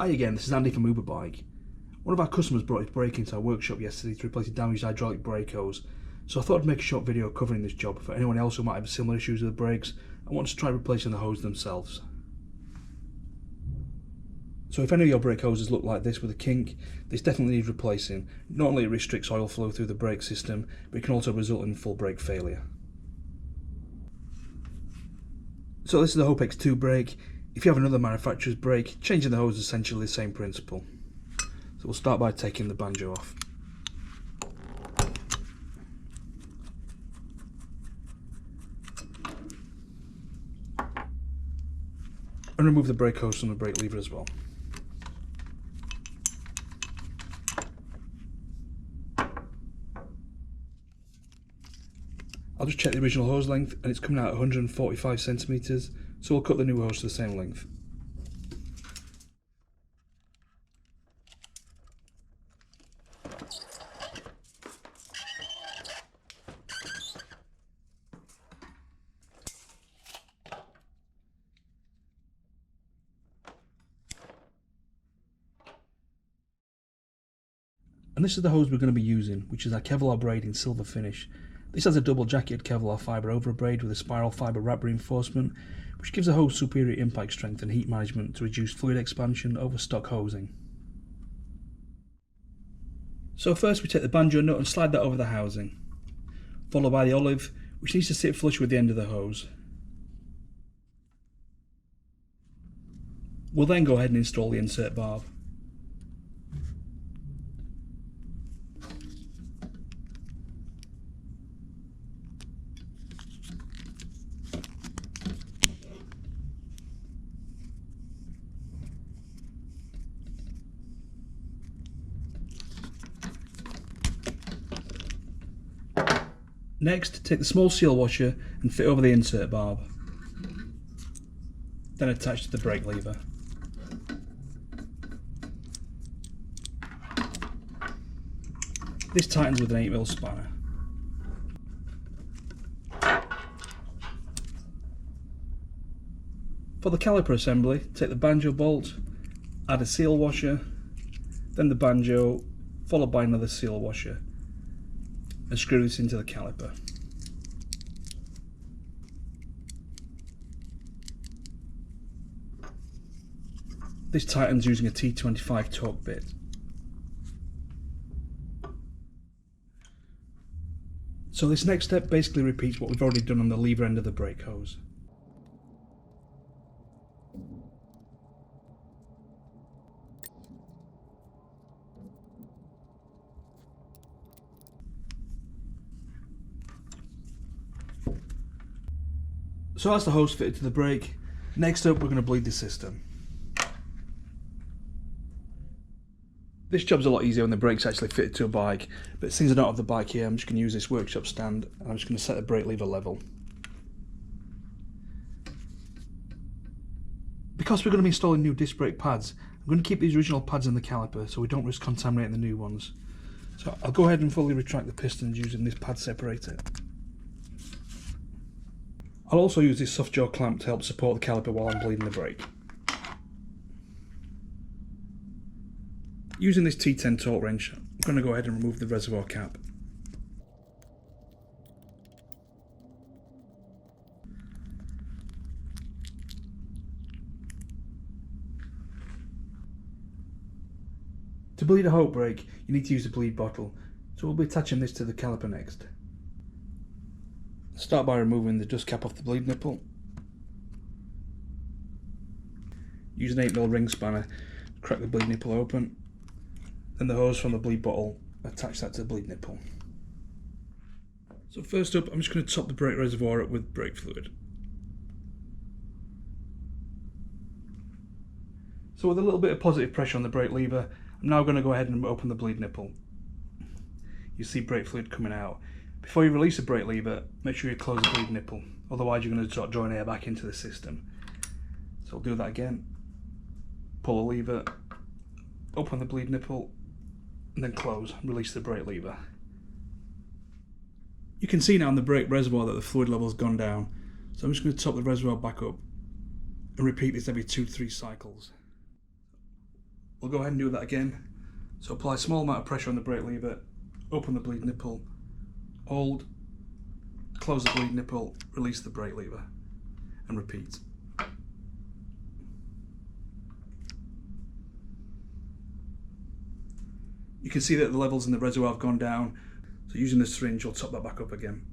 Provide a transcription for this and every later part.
Hi again, this is Andy from Uberbike. One of our customers brought his brake into our workshop yesterday to replace a damaged hydraulic brake hose, so I thought I'd make a short video covering this job for anyone else who might have similar issues with the brakes and wants to try replacing the hose themselves. So if any of your brake hoses look like this with a kink, this definitely needs replacing. Not only it restricts oil flow through the brake system, but it can also result in full brake failure. So this is the Hope X2 brake. If you have another manufacturer's brake, changing the hose is essentially the same principle. So we'll start by taking the banjo off. And remove the brake hose from the brake lever as well. I'll just check the original hose length and it's coming out at 145 centimeters, so we'll cut the new hose to the same length. And this is the hose we're going to be using, which is our Kevlar Braid in silver finish. This has a double jacketed Kevlar fibre over braid with a spiral fibre wrap reinforcement, which gives the hose superior impact strength and heat management to reduce fluid expansion over stock hosing. So first we take the banjo nut and slide that over the housing, followed by the olive, which needs to sit flush with the end of the hose. We'll then go ahead and install the insert barb. Next, take the small seal washer and fit over the insert barb, then attach to the brake lever. This tightens with an 8mm spanner. For the caliper assembly, take the banjo bolt, add a seal washer, then the banjo, followed by another seal washer, and screw this into the caliper. This tightens using a T25 torque bit. So this next step basically repeats what we've already done on the lever end of the brake hose. So that's the hose fitted to the brake. Next up, we're going to bleed the system. This job's a lot easier when the brake's actually fitted to a bike, but since I don't have the bike here, I'm just going to use this workshop stand and I'm just going to set the brake lever level. Because we're going to be installing new disc brake pads, I'm going to keep these original pads in the caliper so we don't risk contaminating the new ones. So I'll go ahead and fully retract the pistons using this pad separator. I'll also use this soft jaw clamp to help support the caliper while I'm bleeding the brake. Using this T10 torque wrench, I'm going to go ahead and remove the reservoir cap. To bleed a Hope brake, you need to use a bleed bottle, so we'll be attaching this to the caliper next. Start by removing the dust cap off the bleed nipple. Use an 8mm ring spanner to crack the bleed nipple open. Then the hose from the bleed bottle, attach that to the bleed nipple. So first up, I'm just going to top the brake reservoir up with brake fluid. So with a little bit of positive pressure on the brake lever, I'm now going to go ahead and open the bleed nipple. You see brake fluid coming out. Before you release the brake lever, make sure you close the bleed nipple, otherwise you're going to start drawing air back into the system. So I'll do that again. Pull the lever, open the bleed nipple, and then close, release the brake lever. You can see now in the brake reservoir that the fluid level has gone down, so I'm just going to top the reservoir back up and repeat this every 2-3 cycles. We'll go ahead and do that again. So apply a small amount of pressure on the brake lever, open the bleed nipple, hold, close the bleed nipple, release the brake lever, and repeat. You can see that the levels in the reservoir have gone down, so using the syringe will top that back up again.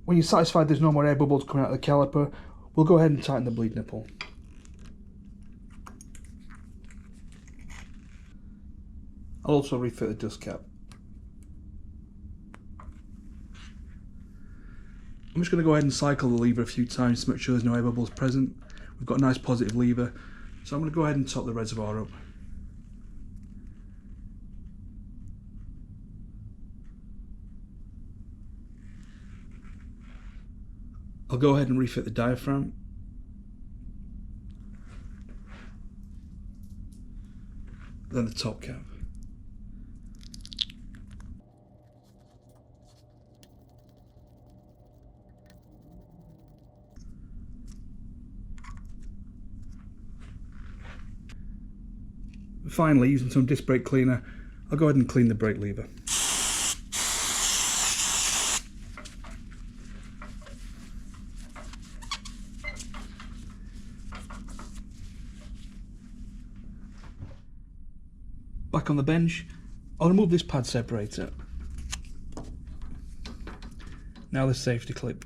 When you're satisfied there's no more air bubbles coming out of the caliper, we'll go ahead and tighten the bleed nipple. I'll also refit the dust cap. I'm just going to go ahead and cycle the lever a few times to make sure there's no air bubbles present. We've got a nice positive lever, so I'm going to go ahead and top the reservoir up. I'll go ahead and refit the diaphragm. Then the top cap. Finally, using some disc brake cleaner, I'll go ahead and clean the brake lever. Back on the bench, I'll remove this pad separator. Now the safety clip.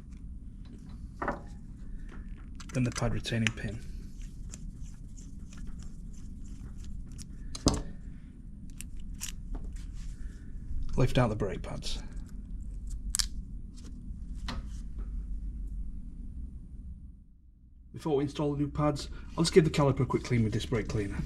Then the pad retaining pin. Lift out the brake pads. Before we install the new pads, I'll just give the caliper a quick clean with disc brake cleaner.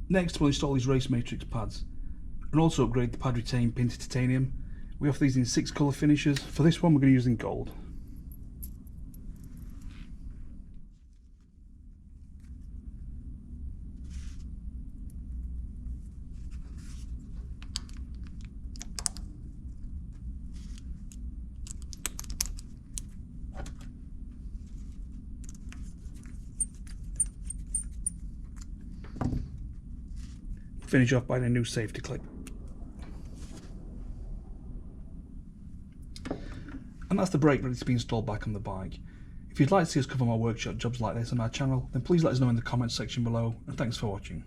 Next, we'll install these race matrix pads and also upgrade the pad retaining pin to titanium. We offer these in 6 colour finishes. For this one we're going to use in gold. Finish off by a new safety clip. And that's the brake ready to be installed back on the bike. If you'd like to see us cover more workshop jobs like this on our channel, then please let us know in the comments section below, and thanks for watching.